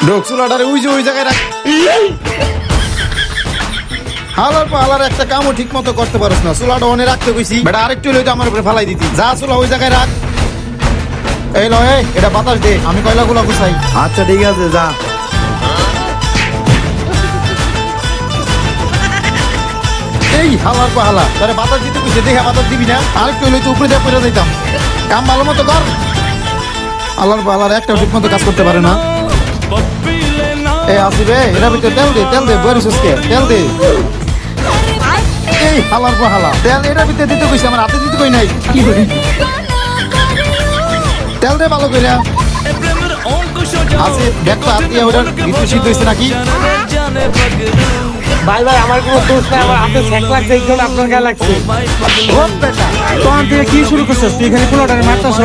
ঢোক চুলাটারে ওই জায়গায় রাখ। হালার পা হালার একটা কামও ঠিক মতো করতে পারছ না। চুলাটা ওনে রাখতে কইছি, বেটা আরেকটু লইতো আমার উপরে ফালাই দিতি। যা চুলা ওই জায়গায় রাখ। এই লয় এটা বাতাস দে, আমি কয়লাগুলা গুছাই। আচ্ছা ঠিক আছে, যা। এই হালার পা হালা, তারে বাতাস দিতে কইছে, দেখে বাতাস দিবি না। আরেকটু লইতো উপরে দিয়ে পড়ে যাইতাম। কাম ভালো মতো কর। হালার পা হালার একটা ঠিক মতো কাজ করতে পারে না। এই আসিবে এরা ভিতরে তেল দে বরিসকে তেল দে। এই হালার পা হালা, তেল এরা ভিতরে দিতে কইছে, আমার হাতে দিতে কই নাই। কি করি তেল দে ভালো কইরা। আসি দেখো আতিয়া ওটার ভিতরে সিদ্ধ হইছে নাকি। ভাই ভাই আমার কোনো দোষ নাই, আমার হাতে ছ্যাক লাগছে, এই জন্য আপনার গায়ে লাগছে। ও বেটা তখন থেকে কি শুরু করছিস তুই? খালি পোলাটারে মারতাছস।